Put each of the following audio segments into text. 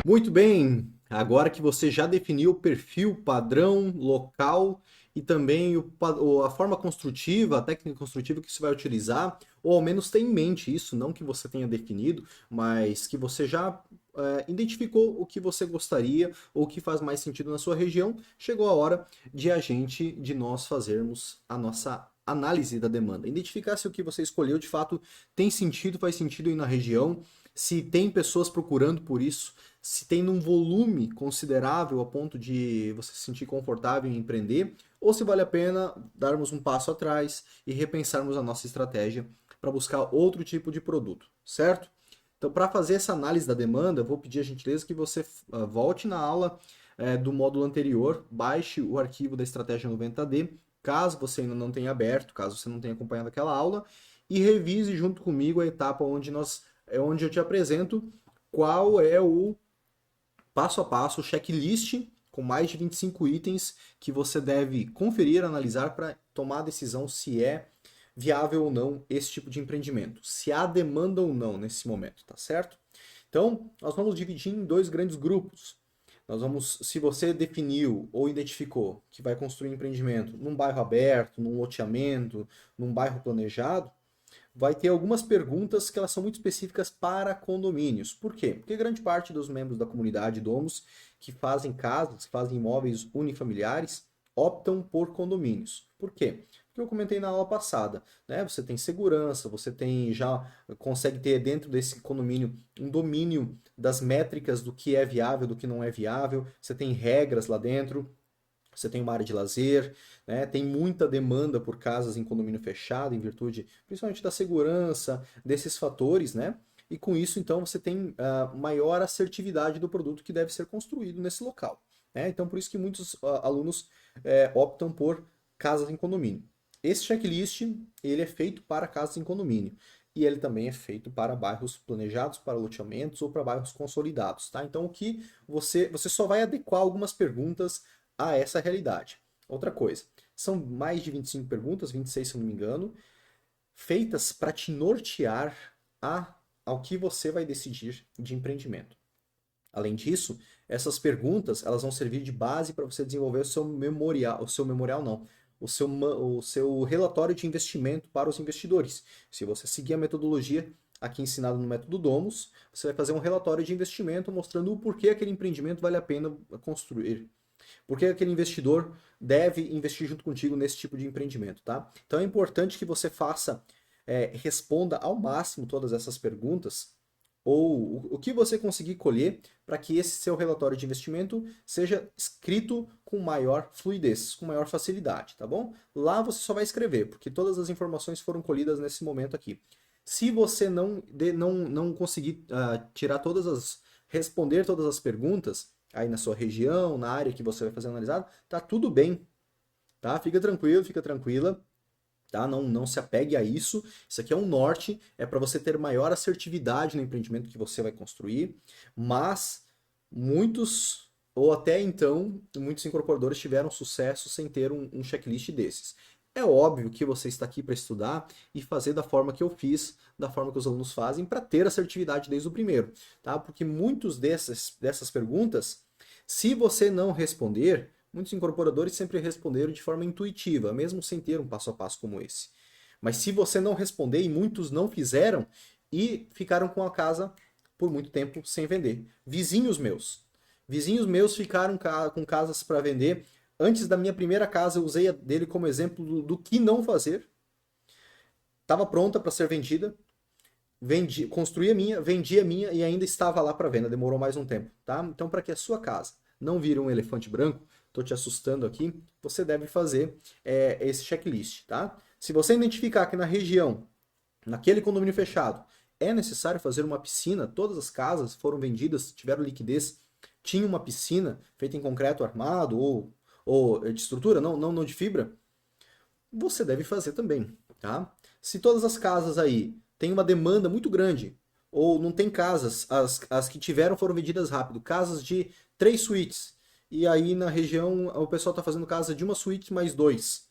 Muito bem, agora que você já definiu o perfil, padrão, local e também a forma construtiva, a técnica construtiva que você vai utilizar, ou ao menos tem em mente isso, não que você tenha definido, mas que você já identificou o que você gostaria ou o que faz mais sentido na sua região, chegou a hora de nós fazermos a nossa análise da demanda. Identificar se o que você escolheu de fato tem sentido, faz sentido aí na região, se tem pessoas procurando por isso, se tem um volume considerável a ponto de você se sentir confortável em empreender, ou se vale a pena darmos um passo atrás e repensarmos a nossa estratégia para buscar outro tipo de produto, certo? Então, para fazer essa análise da demanda, eu vou pedir a gentileza que você volte na aula do módulo anterior, baixe o arquivo da estratégia 90D, caso você ainda não tenha aberto, caso você não tenha acompanhado aquela aula, e revise junto comigo a etapa onde eu te apresento qual é o passo a passo, o checklist com mais de 25 itens que você deve conferir, analisar para tomar a decisão se é viável ou não esse tipo de empreendimento, se há demanda ou não nesse momento, tá certo? Então, nós vamos dividir em dois grandes grupos. Nós vamos, se você definiu ou identificou que vai construir um empreendimento num bairro aberto, num loteamento, num bairro planejado, vai ter algumas perguntas que elas são muito específicas para condomínios. Por quê? Porque grande parte dos membros da comunidade Domus que fazem casas, que fazem imóveis unifamiliares, optam por condomínios. Por quê? Porque eu comentei na aula passada, né? Você tem segurança, você tem já consegue ter dentro desse condomínio um domínio das métricas do que é viável, do que não é viável, você tem regras lá dentro, você tem uma área de lazer, né? Tem muita demanda por casas em condomínio fechado, em virtude principalmente da segurança, desses fatores, né? E com isso, então, você tem maior assertividade do produto que deve ser construído nesse local, né? Então, por isso que muitos alunos optam por casas em condomínio. Esse checklist, ele é feito para casas em condomínio. E ele também é feito para bairros planejados, para loteamentos ou para bairros consolidados, tá? Então, o que você só vai adequar algumas perguntas a essa realidade. Outra coisa, são mais de 25 perguntas, 26 se eu não me engano, feitas para te nortear ao que você vai decidir de empreendimento. Além disso, essas perguntas elas vão servir de base para você desenvolver o seu memorial não, o seu relatório de investimento para os investidores. Se você seguir a metodologia aqui ensinada no método Domus, você vai fazer um relatório de investimento mostrando o porquê aquele empreendimento vale a pena construir. Por que aquele investidor deve investir junto contigo nesse tipo de empreendimento, tá? Então é importante que você responda ao máximo todas essas perguntas, ou o que você conseguir colher para que esse seu relatório de investimento seja escrito com maior fluidez, com maior facilidade, tá bom? Lá você só vai escrever, porque todas as informações foram colhidas nesse momento aqui. Se você não conseguir responder todas as perguntas, aí na sua região, na área que você vai fazer analisado, tá tudo bem, tá? Fica tranquilo, fica tranquila, tá? Não se apegue a isso. Isso aqui é um norte, é para você ter maior assertividade no empreendimento que você vai construir, mas muitos ou até então, muitos incorporadores tiveram sucesso sem ter um checklist desses. É óbvio que você está aqui para estudar e fazer da forma que eu fiz, da forma que os alunos fazem, para ter assertividade desde o primeiro, tá? Porque muitos dessas perguntas, se você não responder, muitos incorporadores sempre responderam de forma intuitiva, mesmo sem ter um passo a passo como esse. Mas se você não responder, e muitos não fizeram, e ficaram com a casa por muito tempo sem vender. Vizinhos meus ficaram com casas para vender. Antes da minha primeira casa, eu usei dele como exemplo do que não fazer. Estava pronta para ser vendida, construí a minha, vendi a minha e ainda estava lá para venda. Demorou mais um tempo, tá? Então, para que a sua casa não vire um elefante branco, estou te assustando aqui, você deve fazer esse checklist, tá? Se você identificar que na região, naquele condomínio fechado, é necessário fazer uma piscina, todas as casas foram vendidas, tiveram liquidez, tinha uma piscina feita em concreto armado ou de estrutura, não de fibra, você deve fazer também, tá? Se todas as casas aí têm uma demanda muito grande, ou não tem casas, as que tiveram foram vendidas rápido, casas de 3 suítes, e aí na região o pessoal está fazendo casa de uma suíte mais dois,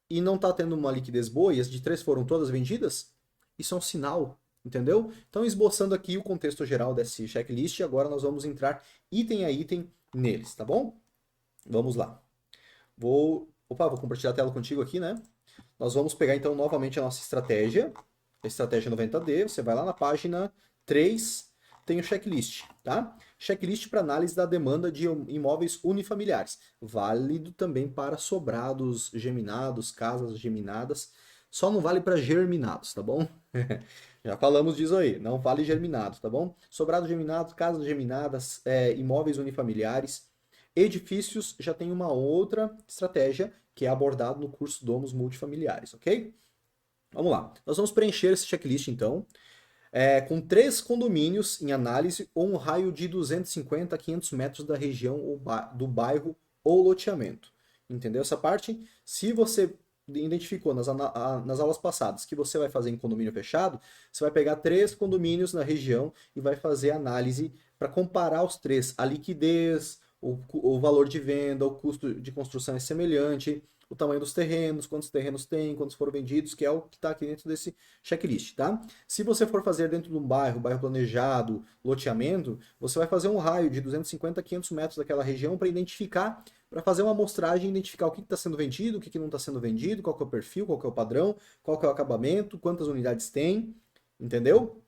e não está tendo uma liquidez boa, e as de três foram todas vendidas, isso é um sinal Entendeu? Então, esboçando aqui o contexto geral desse checklist, agora nós vamos entrar item a item neles, tá bom? Vamos lá. Vou compartilhar a tela contigo aqui, né? Nós vamos pegar então novamente a nossa estratégia, a estratégia 90D. Você vai lá na página 3, tem o checklist, tá? Checklist para análise da demanda de imóveis unifamiliares, válido também para sobrados geminados, casas geminadas. Só não vale para germinados, tá bom? Já falamos disso aí, não vale germinados, tá bom? Sobrados geminados, casas geminadas, imóveis unifamiliares. Edifícios já tem uma outra estratégia que é abordado no curso Domos Multifamiliares, ok? Vamos lá. Nós vamos preencher esse checklist então, com 3 condomínios em análise ou um raio de 250 a 500 metros da região do bairro ou loteamento. Entendeu essa parte? Se você identificou nas aulas passadas que você vai fazer em condomínio fechado, você vai pegar 3 condomínios na região e vai fazer análise para comparar os 3, a liquidez, o valor de venda, o custo de construção é semelhante, o tamanho dos terrenos, quantos terrenos tem, quantos foram vendidos, que é o que está aqui dentro desse checklist, tá? Se você for fazer dentro de um bairro planejado, loteamento, você vai fazer um raio de 250 a 500 metros daquela região para identificar, para fazer uma amostragem, identificar o que está sendo vendido, o que não está sendo vendido, qual que é o perfil, qual que é o padrão, qual que é o acabamento, quantas unidades tem, entendeu?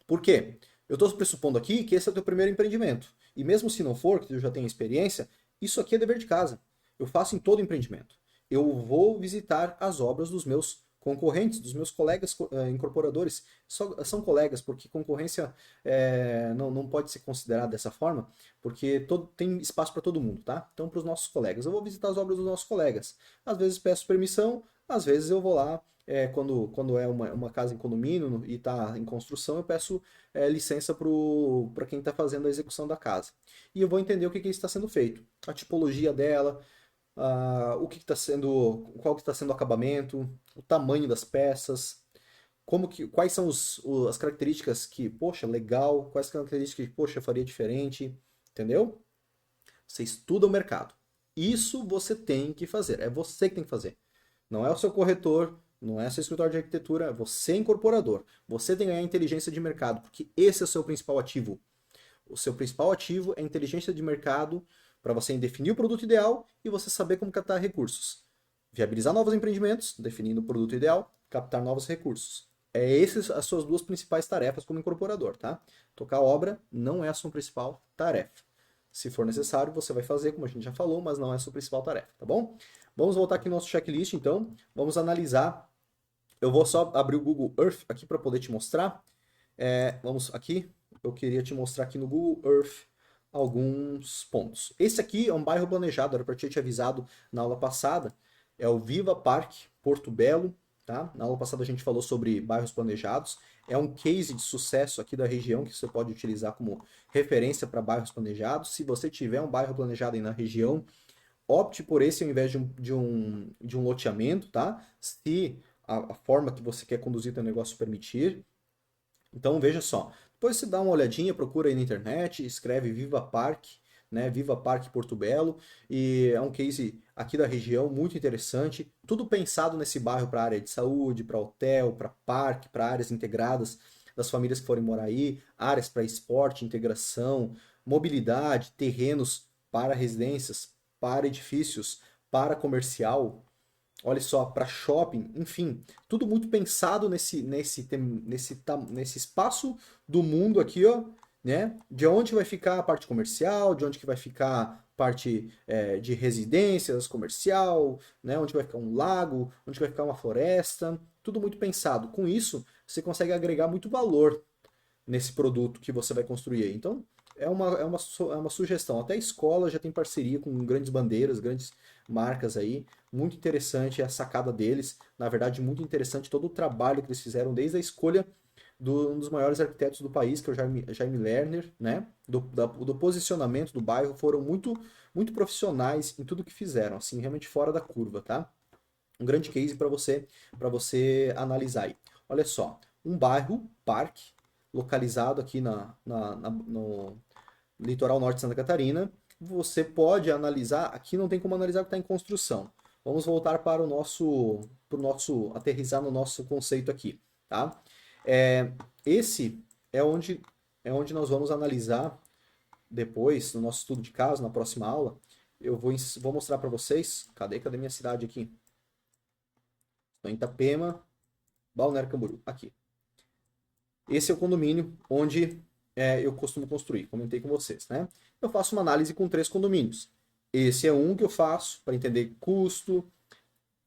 Por quê? Eu estou pressupondo aqui que esse é o teu primeiro empreendimento. E mesmo se não for, que tu já tem experiência, isso aqui é dever de casa. Eu faço em todo empreendimento. Eu vou visitar as obras dos meus concorrentes, dos meus colegas incorporadores. São colegas, porque concorrência não pode ser considerada dessa forma, porque tem espaço para todo mundo, tá? Então, para os nossos colegas, eu vou visitar as obras dos nossos colegas. Às vezes peço permissão, às vezes eu vou lá, quando é uma casa em condomínio e está em construção, eu peço licença para quem está fazendo a execução da casa. E eu vou entender o que está sendo feito, a tipologia dela, o que está sendo, qual que está sendo o acabamento, o tamanho das peças, quais são as características que, poxa, legal, quais características que, poxa, eu faria diferente, entendeu? Você estuda o mercado. Isso você tem que fazer, é você que tem que fazer. Não é o seu corretor, não é seu escritório de arquitetura, é você incorporador. Você tem que ganhar inteligência de mercado, porque esse é o seu principal ativo. O seu principal ativo é a inteligência de mercado para você definir o produto ideal e você saber como captar recursos. Viabilizar novos empreendimentos, definindo o produto ideal, captar novos recursos. Essas as suas duas principais tarefas como incorporador, tá? Tocar obra não é a sua principal tarefa. Se for necessário, você vai fazer, como a gente já falou, mas não é a sua principal tarefa, tá bom? Vamos voltar aqui no nosso checklist, então. Vamos analisar. Eu vou só abrir o Google Earth aqui para poder te mostrar. Vamos aqui. Eu queria te mostrar aqui no Google Earth alguns pontos. Esse aqui é um bairro planejado, era para te avisado na aula passada. É o Viva Parque Porto Belo, tá? Na aula passada a gente falou sobre bairros planejados. É um case de sucesso aqui da região que você pode utilizar como referência para bairros planejados. Se você tiver um bairro planejado aí na região, opte por esse ao invés de um loteamento, tá? Se a forma que você quer conduzir seu negócio permitir. Então veja só, depois você dá uma olhadinha, procura aí na internet, escreve Viva Parque, né? Viva Parque Porto Belo, e é um case aqui da região muito interessante, tudo pensado nesse bairro para área de saúde, para hotel, para parque, para áreas integradas das famílias que forem morar aí, áreas para esporte, integração, mobilidade, terrenos para residências, para edifícios, para comercial, olha só, para shopping, enfim, tudo muito pensado nesse espaço do mundo aqui, ó, né? De onde vai ficar a parte comercial, de onde que vai ficar a parte de residências comercial, né? Onde vai ficar um lago, onde vai ficar uma floresta, tudo muito pensado. Com isso, você consegue agregar muito valor nesse produto que você vai construir aí. Então, é uma sugestão. Até a escola já tem parceria com grandes bandeiras, grandes marcas aí. Muito interessante a sacada deles. Na verdade, muito interessante todo o trabalho que eles fizeram desde a escolha um dos maiores arquitetos do país, que é o Jaime Lerner, né? Do posicionamento do bairro. Foram muito, muito profissionais em tudo que fizeram, assim, realmente fora da curva, tá? Um grande case para você analisar aí. Olha só, um bairro, parque, localizado aqui no litoral norte de Santa Catarina. Você pode analisar, aqui não tem como analisar o que está em construção. Vamos voltar para o nosso aterrizar no nosso conceito aqui, tá? Esse é onde nós vamos analisar depois, no nosso estudo de caso, na próxima aula. Eu vou mostrar para vocês. Cadê minha cidade aqui? Estou em Itapema, Balneário Camboriú. Aqui. Esse é o condomínio onde eu costumo construir, comentei com vocês, né? Eu faço uma análise com 3 condomínios. Esse é um que eu faço para entender custo,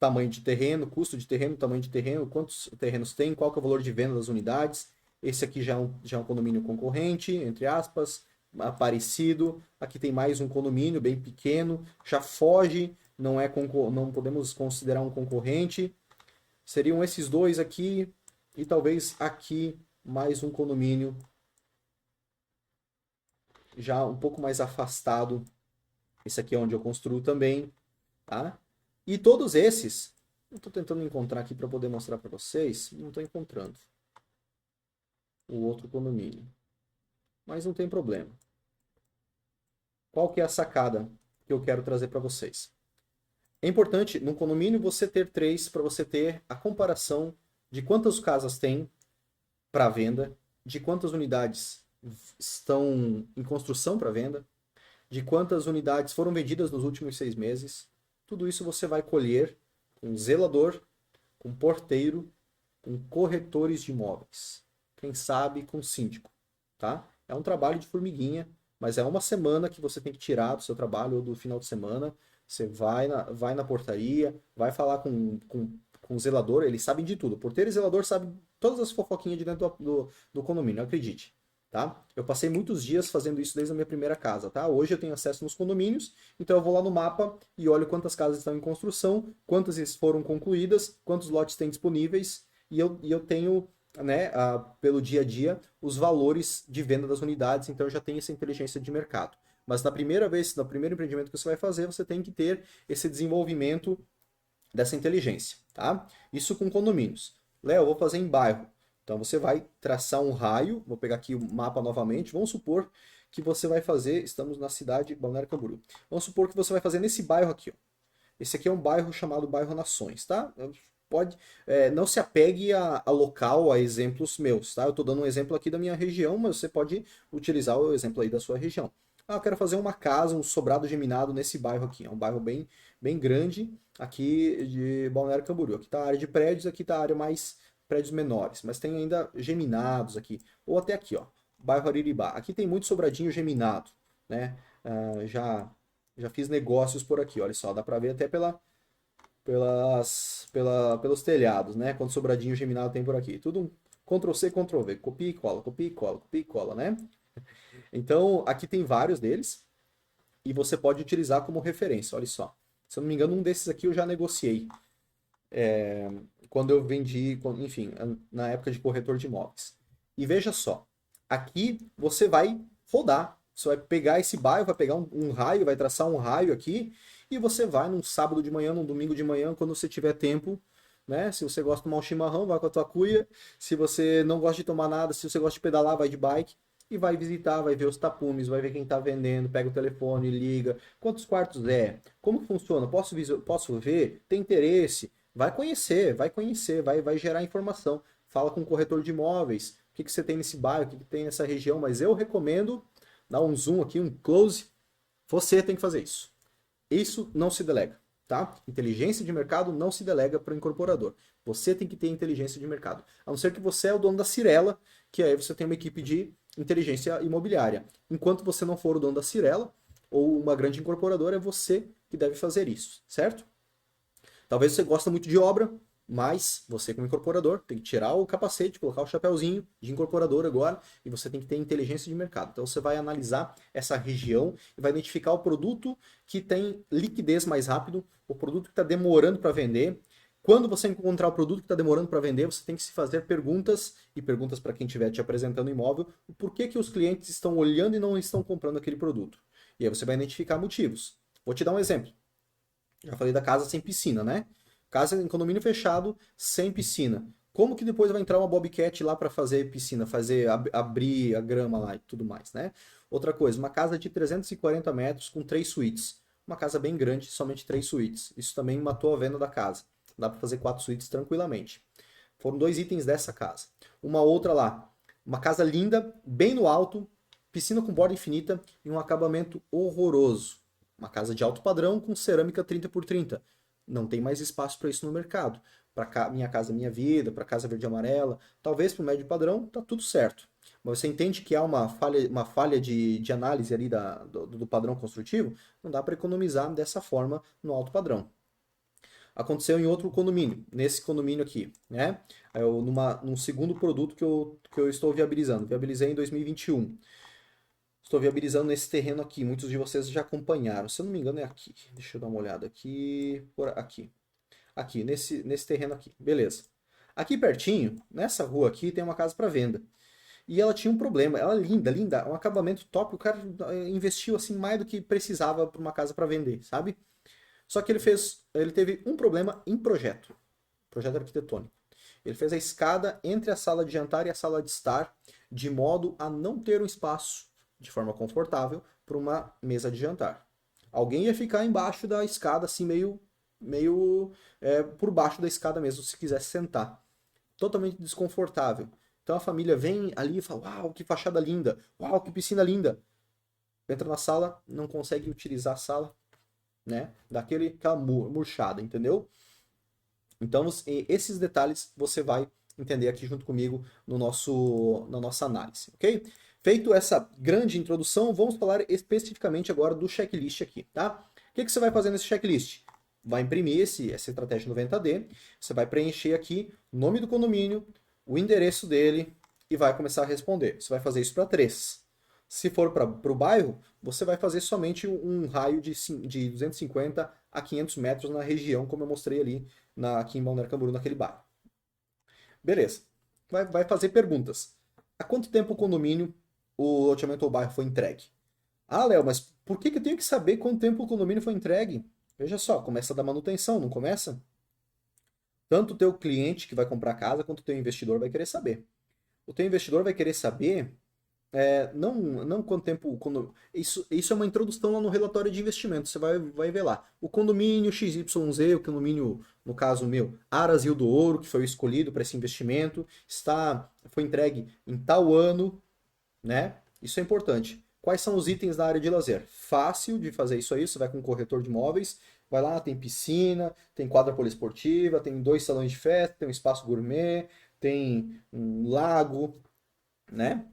tamanho de terreno, custo de terreno, tamanho de terreno, quantos terrenos tem, qual que é o valor de venda das unidades. Esse aqui já é um condomínio concorrente, entre aspas, parecido. Aqui tem mais um condomínio bem pequeno, já foge, não podemos considerar um concorrente. Seriam esses dois aqui e talvez aqui mais um condomínio já um pouco mais afastado. Esse aqui é onde eu construo também, tá? E todos esses, eu estou tentando encontrar aqui para poder mostrar para vocês, não estou encontrando o outro condomínio, mas não tem problema. Qual que é a sacada que eu quero trazer para vocês? É importante, no condomínio, você ter 3 para você ter a comparação de quantas casas tem para venda, de quantas unidades estão em construção para venda, de quantas unidades foram vendidas nos últimos 6 meses. Tudo isso você vai colher com zelador, com porteiro, com corretores de imóveis. Quem sabe com síndico, tá? É um trabalho de formiguinha, mas é uma semana que você tem que tirar do seu trabalho ou do final de semana. Você vai na portaria, vai falar com o zelador, eles sabem de tudo. Porteiro e zelador sabem todas as fofoquinhas de dentro do condomínio, acredite. Tá? Eu passei muitos dias fazendo isso desde a minha primeira casa, tá? Hoje eu tenho acesso nos condomínios, então eu vou lá no mapa e olho quantas casas estão em construção, quantas foram concluídas, quantos lotes tem disponíveis, e eu tenho, né, pelo dia a dia, os valores de venda das unidades, então eu já tenho essa inteligência de mercado. Mas na primeira vez, no primeiro empreendimento que você vai fazer, você tem que ter esse desenvolvimento dessa inteligência, tá? Isso com condomínios. Léo, eu vou fazer em bairro. Então você vai traçar um raio, vou pegar aqui o mapa novamente, vamos supor que você vai fazer, estamos na cidade de Balneário Camboriú. Vamos supor que você vai fazer nesse bairro aqui, ó. Esse aqui é um bairro chamado Bairro Nações, tá? Não se apegue a local, a exemplos meus, tá? Eu estou dando um exemplo aqui da minha região, mas você pode utilizar o exemplo aí da sua região. Eu quero fazer uma casa, um sobrado geminado nesse bairro aqui. É um bairro bem, bem grande aqui de Balneário Camboriú. Aqui está a área de prédios, aqui está a área mais prédios menores, mas tem ainda geminados aqui. Ou até aqui, ó, bairro Ariribá. Aqui tem muito sobradinho geminado, né? Já fiz negócios por aqui, olha só, dá para ver até pelos telhados, né? Quanto sobradinho geminado tem por aqui. Tudo um Ctrl+C, Ctrl+V, copia e cola, copia e cola, copia e cola, né? Então, aqui tem vários deles e você pode utilizar como referência, olha só. Se eu não me engano, um desses aqui eu já negociei. Quando eu vendi, enfim, na época de corretor de imóveis. E veja só, aqui você vai rodar, você vai pegar esse bairro, vai pegar um raio, vai traçar um raio aqui, e você vai num sábado de manhã, num domingo de manhã, quando você tiver tempo, né? Se você gosta de tomar um chimarrão, vai com a tua cuia. Se você não gosta de tomar nada, se você gosta de pedalar, vai de bike. E vai visitar, vai ver os tapumes, vai ver quem está vendendo, pega o telefone, liga. Quantos quartos é? Como funciona? Posso ver? Tem interesse? Vai gerar informação. Fala com o corretor de imóveis. O que você tem nesse bairro, o que tem nessa região. Mas eu recomendo dar um zoom aqui, um close. Você tem que fazer isso. Isso não se delega, tá? Inteligência de mercado não se delega para o incorporador. Você tem que ter inteligência de mercado. A não ser que você é o dono da Cirela, que aí você tem uma equipe de inteligência imobiliária. Enquanto você não for o dono da Cirela, ou uma grande incorporadora, é você que deve fazer isso, certo? Talvez você goste muito de obra, mas você como incorporador tem que tirar o capacete, colocar o chapéuzinho de incorporador agora, e você tem que ter inteligência de mercado. Então você vai analisar essa região e vai identificar o produto que tem liquidez mais rápido, o produto que está demorando para vender. Quando você encontrar o produto que está demorando para vender, você tem que se fazer perguntas, e perguntas para quem estiver te apresentando o imóvel, o porquê que os clientes estão olhando e não estão comprando aquele produto. E aí você vai identificar motivos. Vou te dar um exemplo. Já falei da casa sem piscina, né? Casa em condomínio fechado, sem piscina. Como que depois vai entrar uma Bobcat lá para fazer piscina, abrir a grama lá e tudo mais, né? Outra coisa, uma casa de 340 metros com 3 suítes. Uma casa bem grande, somente 3 suítes. Isso também matou a venda da casa. Dá para fazer 4 suítes tranquilamente. Foram 2 itens dessa casa. Uma outra lá, uma casa linda, bem no alto, piscina com borda infinita e um acabamento horroroso. Uma casa de alto padrão com cerâmica 30 por 30. Não tem mais espaço para isso no mercado. Para Minha Casa Minha Vida, para Casa Verde e Amarela, talvez para o médio padrão, tá tudo certo. Mas você entende que há uma falha de análise ali do padrão construtivo? Não dá para economizar dessa forma no alto padrão. Aconteceu em outro condomínio, nesse condomínio aqui, né? Num segundo produto que eu estou viabilizando. Viabilizei em 2021. Estou viabilizando nesse terreno aqui. Muitos de vocês já acompanharam. Se eu não me engano, é aqui. Deixa eu dar uma olhada aqui. Por aqui. Aqui, nesse terreno aqui. Beleza. Aqui pertinho, nessa rua aqui, tem uma casa para venda. E ela tinha um problema. Ela é linda, linda. Um acabamento top. O cara investiu assim mais do que precisava para uma casa para vender, sabe? Só que ele teve um problema em projeto arquitetônico. Ele fez a escada entre a sala de jantar e a sala de estar, de modo a não ter um espaço de forma confortável para uma mesa de jantar. Alguém ia ficar embaixo da escada, assim, meio por baixo da escada mesmo, se quisesse sentar. Totalmente desconfortável. Então a família vem ali e fala: Uau, que fachada linda! Uau, que piscina linda! Entra na sala, não consegue utilizar a sala, né? Aquela murchada, entendeu? Então, esses detalhes você vai entender aqui junto comigo na nossa análise, ok? Feito essa grande introdução, vamos falar especificamente agora do checklist aqui, tá? O que você vai fazer nesse checklist? Vai imprimir essa estratégia 90D, você vai preencher aqui o nome do condomínio, o endereço dele e vai começar a responder. Você vai fazer isso para 3. Se for para o bairro, você vai fazer somente um raio de 250 a 500 metros na região, como eu mostrei ali aqui em Balneário Camboriú, naquele bairro. Beleza. Vai fazer perguntas. Há quanto tempo o condomínio, o loteamento ou bairro foi entregue? Ah, Léo, mas por que eu tenho que saber quanto tempo o condomínio foi entregue? Veja só, começa da manutenção, não começa? Tanto o teu cliente que vai comprar a casa, quanto o teu investidor vai querer saber. O teu investidor vai querer saber não quanto tempo. Isso é uma introdução lá no relatório de investimento. Você vai ver lá. O condomínio XYZ, o condomínio, no caso meu, Aras Rio do Ouro, que foi o escolhido para esse investimento, foi entregue em tal ano, né? Isso é importante. Quais são os itens da área de lazer? Fácil de fazer isso aí, você vai com um corretor de imóveis, vai lá, tem piscina, tem quadra poliesportiva, tem 2 salões de festa, tem um espaço gourmet, tem um lago, né?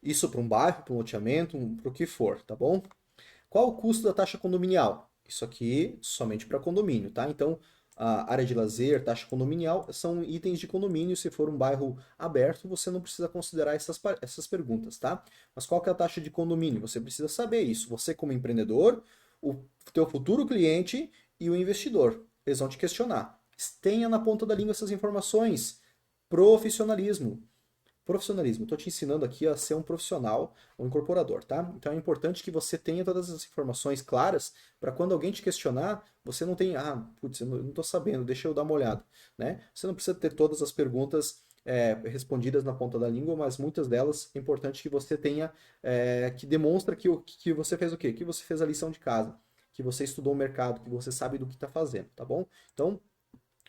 Isso para um bairro, para um loteamento, para o que for, tá bom? Qual o custo da taxa condominial? Isso aqui somente para condomínio, tá? Então, a área de lazer, taxa condominial, são itens de condomínio. Se for um bairro aberto, você não precisa considerar essas perguntas, tá? Mas qual que é a taxa de condomínio? Você precisa saber isso. Você como empreendedor, o teu futuro cliente e o investidor. Eles vão te questionar. Tenha na ponta da língua essas informações. Profissionalismo. Profissionalismo. Estou te ensinando aqui a ser um profissional, um incorporador, tá? Então é importante que você tenha todas as informações claras para quando alguém te questionar, você não tem, putz, eu não estou sabendo, deixa eu dar uma olhada, né? Você não precisa ter todas as perguntas respondidas na ponta da língua, mas muitas delas é importante que você tenha, que demonstra que você fez o quê? Que você fez a lição de casa, que você estudou o mercado, que você sabe do que está fazendo, tá bom? Então,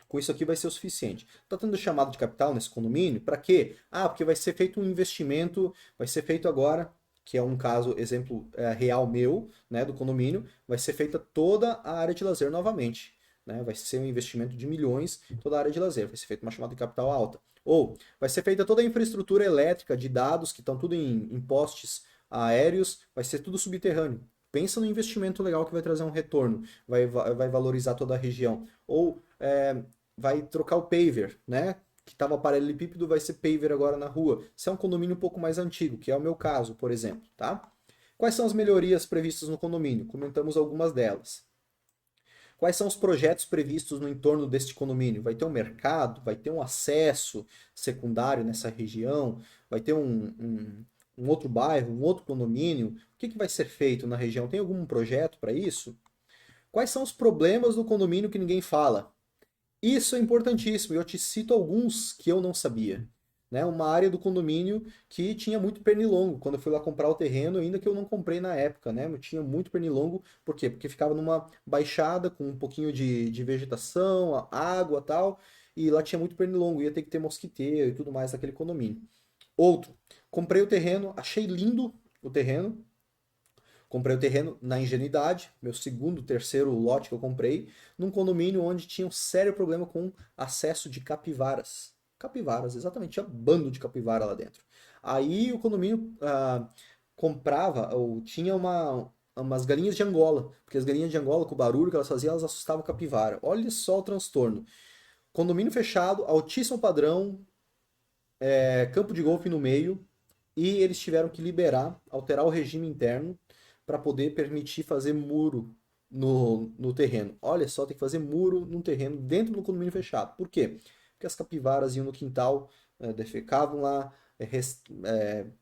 com isso aqui vai ser o suficiente. Está tendo chamado de capital nesse condomínio? Para quê? Porque vai ser feito um investimento, vai ser feito agora, que é um caso, exemplo real meu, né, do condomínio, vai ser feita toda a área de lazer novamente. Né? Vai ser um investimento de milhões em toda a área de lazer, vai ser feita uma chamada de capital alta. Ou vai ser feita toda a infraestrutura elétrica de dados, que estão tudo em postes aéreos, vai ser tudo subterrâneo. Pensa no investimento legal que vai trazer um retorno, vai valorizar toda a região. Ou vai trocar o paver, né? Que estava paralelepípedo, vai ser paver agora na rua. Se é um condomínio um pouco mais antigo, que é o meu caso, por exemplo, tá? Quais são as melhorias previstas no condomínio? Comentamos algumas delas. Quais são os projetos previstos no entorno deste condomínio? Vai ter um mercado? Vai ter um acesso secundário nessa região? Vai ter um outro bairro, um outro condomínio? O que vai ser feito na região? Tem algum projeto para isso? Quais são os problemas do condomínio que ninguém fala? Isso é importantíssimo, eu te cito alguns que eu não sabia. Né? Uma área do condomínio que tinha muito pernilongo. Quando eu fui lá comprar o terreno, ainda que eu não comprei na época, né? Eu tinha muito pernilongo. Por quê? Porque ficava numa baixada com um pouquinho de vegetação, água e tal. e lá tinha muito pernilongo, ia ter que ter mosquiteiro e tudo mais naquele condomínio. Outro, comprei o terreno, achei lindo o terreno, comprei o terreno na Ingenuidade, meu segundo, terceiro lote que eu comprei, num condomínio onde tinha um sério problema com acesso de capivaras. Capivaras, exatamente, tinha bando de capivara lá dentro. Aí o condomínio comprava, ou tinha umas galinhas de Angola, porque as galinhas de Angola, com o barulho que elas faziam, elas assustavam a capivara. Olha só o transtorno. Condomínio fechado, altíssimo padrão, campo de golfe no meio, e eles tiveram que liberar, alterar o regime interno para poder permitir fazer muro no terreno. Olha só, tem que fazer muro no terreno dentro do condomínio fechado. Por quê? Porque as capivaras iam no quintal, defecavam lá,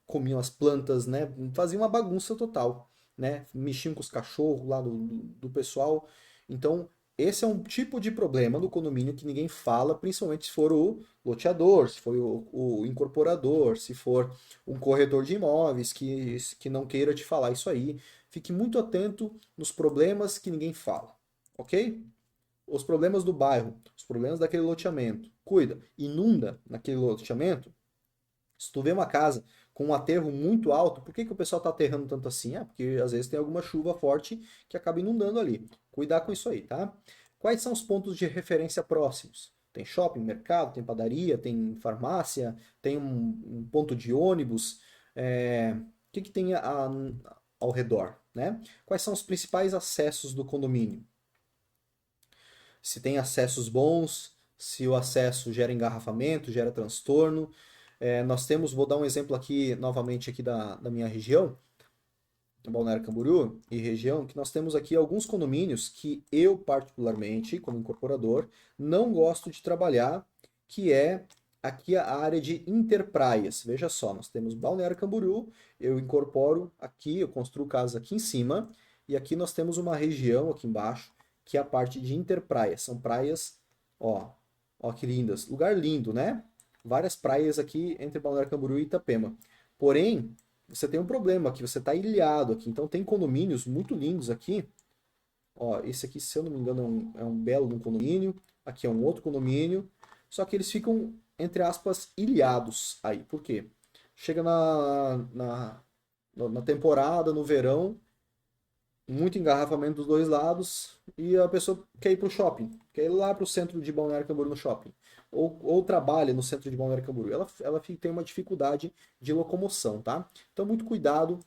comiam as plantas, né? Faziam uma bagunça total, né? Mexiam com os cachorros lá do pessoal. Então, esse é um tipo de problema no condomínio que ninguém fala, principalmente se for o loteador, se for o incorporador, se for um corretor de imóveis que não queira te falar isso aí. Fique muito atento nos problemas que ninguém fala, ok? Os problemas do bairro, os problemas daquele loteamento. Cuida, inunda naquele loteamento. Se tu vê uma casa com um aterro muito alto, por que que o pessoal está aterrando tanto assim? Porque às vezes tem alguma chuva forte que acaba inundando ali. Cuidar com isso aí, tá? Quais são os pontos de referência próximos? Tem shopping, mercado, tem padaria, tem farmácia, tem um ponto de ônibus. O que que tem ao redor, né? Quais são os principais acessos do condomínio? Se tem acessos bons, se o acesso gera engarrafamento, gera transtorno. Nós temos, vou dar um exemplo aqui novamente aqui da minha região, Balneário Camboriú e região, que nós temos aqui alguns condomínios que eu particularmente, como incorporador, não gosto de trabalhar, que é aqui a área de interpraias. Veja só, nós temos Balneário Camboriú, eu incorporo aqui, eu construo casas aqui em cima, e aqui nós temos uma região aqui embaixo, que é a parte de interpraias. São praias, ó que lindas. Lugar lindo, né? Várias praias aqui entre Balneário Camboriú e Itapema. Porém, você tem um problema aqui, você está ilhado aqui. Então tem condomínios muito lindos aqui. Ó, esse aqui, se eu não me engano, é um belo de um condomínio. Aqui é um outro condomínio. Só que eles ficam, entre aspas, ilhados aí. Por quê? Chega na temporada, no verão, muito engarrafamento dos dois lados e a pessoa quer ir para o shopping, quer ir lá para o centro de Balneário Camboriú no shopping, ou trabalha no centro de Balneário Camboriú. Ela tem uma dificuldade de locomoção, tá? Então, muito cuidado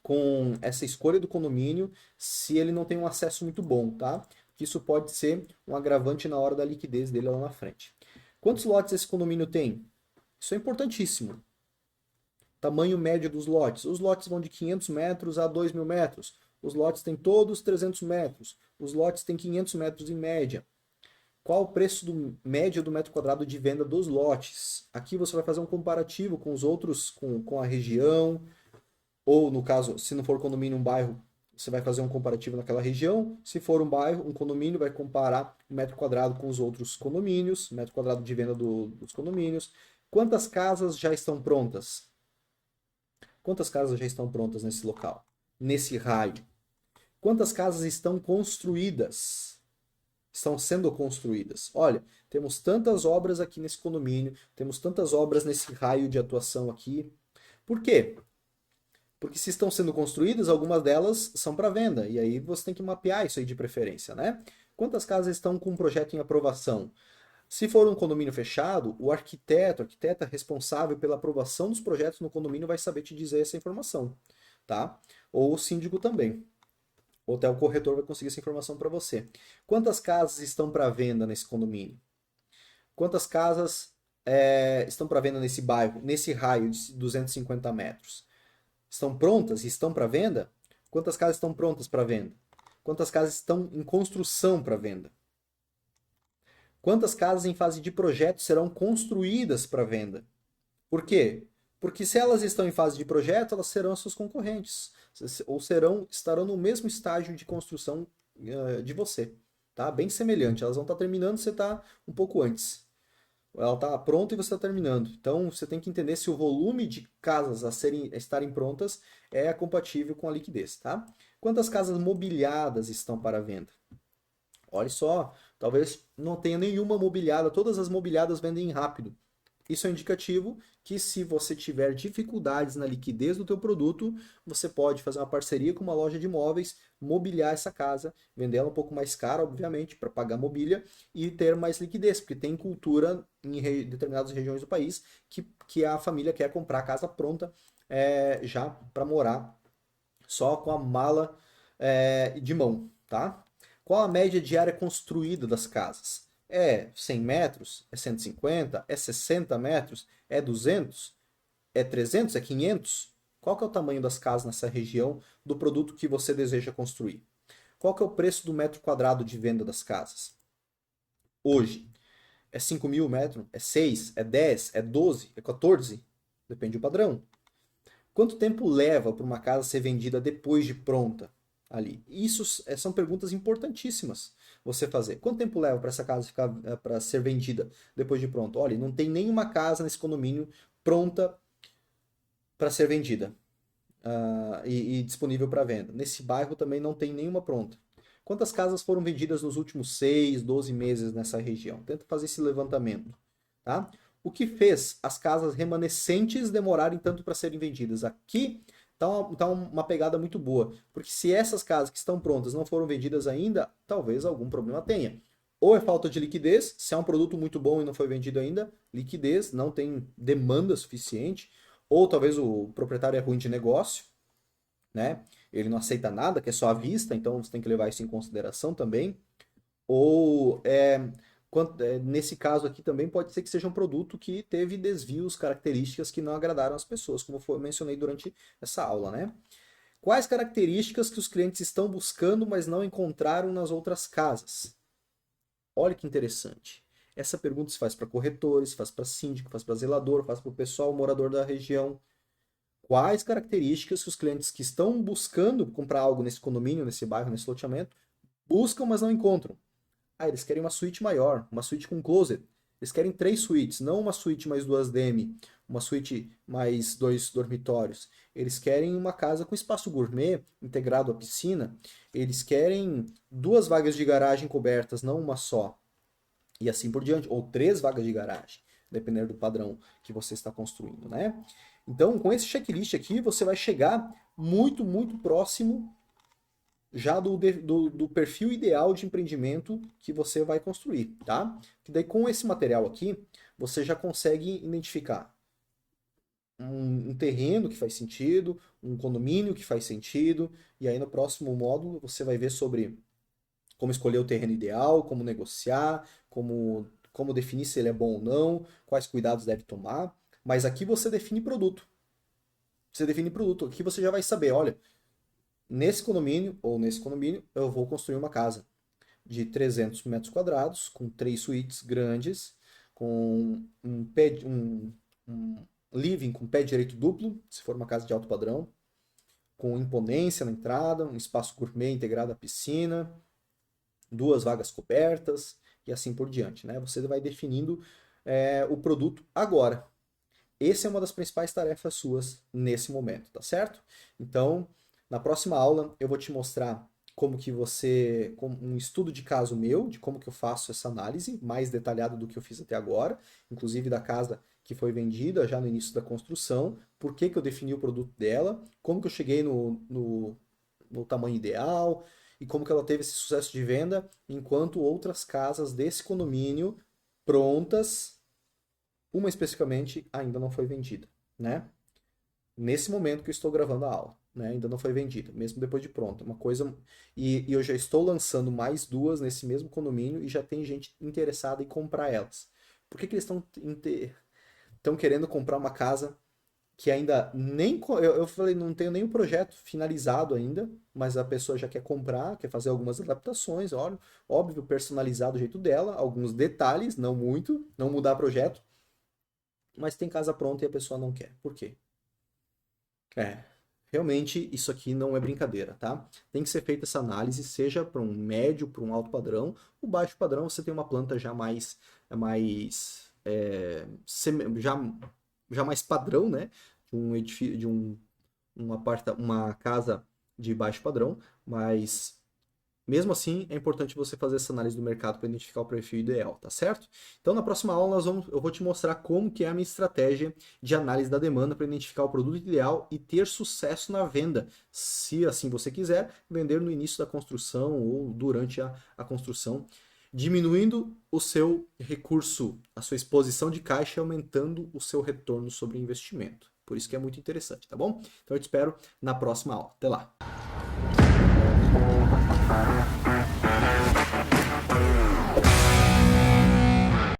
com essa escolha do condomínio se ele não tem um acesso muito bom, tá? Isso pode ser um agravante na hora da liquidez dele lá na frente. Quantos lotes esse condomínio tem? Isso é importantíssimo. Tamanho médio dos lotes. Os lotes vão de 500 metros a 2.000 metros. Os lotes têm todos 300 metros. Os lotes têm 500 metros em média. Qual o preço médio do metro quadrado de venda dos lotes? Aqui você vai fazer um comparativo com os outros, com a região, ou no caso, se não for condomínio, um bairro, você vai fazer um comparativo naquela região. Se for um bairro, um condomínio, vai comparar o metro quadrado com os outros condomínios, metro quadrado de venda dos condomínios. Quantas casas já estão prontas? Quantas casas já estão prontas nesse local? Nesse raio? Quantas casas estão construídas? Estão sendo construídas? Olha, temos tantas obras aqui nesse condomínio, temos tantas obras nesse raio de atuação aqui. Por quê? Porque se estão sendo construídas, algumas delas são para venda. E aí você tem que mapear isso aí de preferência, né? Quantas casas estão com um projeto em aprovação? Se for um condomínio fechado, o arquiteto, a arquiteta responsável pela aprovação dos projetos no condomínio vai saber te dizer essa informação, tá? Ou o síndico também. Ou até o corretor vai conseguir essa informação para você. Quantas casas estão para venda nesse condomínio? Quantas casas estão para venda nesse bairro, nesse raio de 250 metros? Estão prontas? Estão para venda? Quantas casas estão prontas para venda? Quantas casas estão em construção para venda? Quantas casas em fase de projeto serão construídas para venda? Por quê? Porque se elas estão em fase de projeto, elas serão suas concorrentes, ou estarão no mesmo estágio de construção de você, tá? Bem semelhante. Elas vão estar terminando, você está um pouco antes. Ela está pronta e você está terminando. Então você tem que entender se o volume de casas a estarem prontas é compatível com a liquidez, tá? Quantas casas mobiliadas estão para venda? Olha só, talvez não tenha nenhuma mobiliada, todas as mobiliadas vendem rápido. Isso é um indicativo que se você tiver dificuldades na liquidez do teu produto, você pode fazer uma parceria com uma loja de imóveis, mobiliar essa casa, vender ela um pouco mais cara, obviamente, para pagar mobília e ter mais liquidez, porque tem cultura em determinadas regiões do país que a família quer comprar a casa pronta já para morar, só com a mala de mão, tá? Qual a média diária construída das casas? É 100 metros? É 150? É 60 metros? É 200? É 300? É 500? Qual que é o tamanho das casas nessa região do produto que você deseja construir? Qual que é o preço do metro quadrado de venda das casas? Hoje, é 5 mil metro? É 6? É 10? É 12? É 14? Depende do padrão. Quanto tempo leva para uma casa ser vendida depois de pronta ali? Isso são perguntas importantíssimas você fazer. Quanto tempo leva para essa casa ficar para ser vendida depois de pronta? Olha, não tem nenhuma casa nesse condomínio pronta para ser vendida e disponível para venda. Nesse bairro também não tem nenhuma pronta. Quantas casas foram vendidas nos últimos 6, 12 meses nessa região? Tenta fazer esse levantamento, tá? O que fez as casas remanescentes demorarem tanto para serem vendidas? Aqui tá uma pegada muito boa, porque se essas casas que estão prontas não foram vendidas ainda, talvez algum problema tenha. Ou é falta de liquidez, se é um produto muito bom e não foi vendido ainda, liquidez, não tem demanda suficiente, ou talvez o proprietário é ruim de negócio, né? Ele não aceita nada, que é só à vista, então você tem que levar isso em consideração também. Ou nesse caso aqui também pode ser que seja um produto que teve desvios, características que não agradaram as pessoas, como mencionei durante essa aula, né? Quais características que os clientes estão buscando, mas não encontraram nas outras casas? Olha que interessante. Essa pergunta se faz para corretores, faz para síndico, faz para zelador, faz para o pessoal morador da região. Quais características que os clientes que estão buscando comprar algo nesse condomínio, nesse bairro, nesse loteamento, buscam, mas não encontram? Ah, eles querem uma suíte maior, uma suíte com closet. Eles querem 3 suítes, não uma suíte mais 2 DM, uma suíte mais 2 dormitórios. Eles querem uma casa com espaço gourmet, integrado à piscina. Eles querem 2 vagas de garagem cobertas, não uma só. E assim por diante. Ou 3 vagas de garagem, dependendo do padrão que você está construindo, né? Então, com esse checklist aqui, você vai chegar muito, muito próximo já do perfil ideal de empreendimento que você vai construir, tá? Que daí com esse material aqui, você já consegue identificar um terreno que faz sentido, um condomínio que faz sentido, e aí no próximo módulo você vai ver sobre como escolher o terreno ideal, como negociar, como definir se ele é bom ou não, quais cuidados deve tomar. Mas aqui você define produto. Você define produto. Aqui você já vai saber, olha, nesse condomínio ou nesse condomínio eu vou construir uma casa de 300 metros quadrados, com 3 suítes grandes, com um living com pé direito duplo, se for uma casa de alto padrão, com imponência na entrada, um espaço gourmet integrado à piscina, 2 vagas cobertas e assim por diante, né? Você vai definindo o produto agora. Essa é uma das principais tarefas suas nesse momento, tá certo? Então, na próxima aula eu vou te mostrar como que você, com um estudo de caso meu, de como que eu faço essa análise, mais detalhado do que eu fiz até agora, inclusive da casa que foi vendida já no início da construção, por que que eu defini o produto dela, como que eu cheguei no tamanho ideal e como que ela teve esse sucesso de venda, enquanto outras casas desse condomínio prontas, uma especificamente ainda não foi vendida, né? Nesse momento que eu estou gravando a aula, né? Ainda não foi vendida, mesmo depois de pronta. Uma coisa e eu já estou lançando mais 2 nesse mesmo condomínio e já tem gente interessada em comprar elas. Por que que eles estão querendo comprar uma casa que ainda nem eu falei não tenho nem o projeto finalizado ainda, mas a pessoa já quer comprar, quer fazer algumas adaptações, óbvio, personalizar do jeito dela, alguns detalhes, não muito, não mudar projeto, mas tem casa pronta e a pessoa não quer. Por quê? É, realmente isso aqui não é brincadeira, tá? Tem que ser feita essa análise, seja para um médio, para um alto padrão. O baixo padrão você tem uma planta já já, já mais padrão, né? De um edifício, uma casa de baixo padrão, mas Mesmo assim, é importante você fazer essa análise do mercado para identificar o perfil ideal, tá certo? Então, na próxima aula, eu vou te mostrar como que é a minha estratégia de análise da demanda para identificar o produto ideal e ter sucesso na venda, se assim você quiser, vender no início da construção ou durante a construção, diminuindo o seu recurso, a sua exposição de caixa e aumentando o seu retorno sobre o investimento. Por isso que é muito interessante, tá bom? Então eu te espero na próxima aula. Até lá!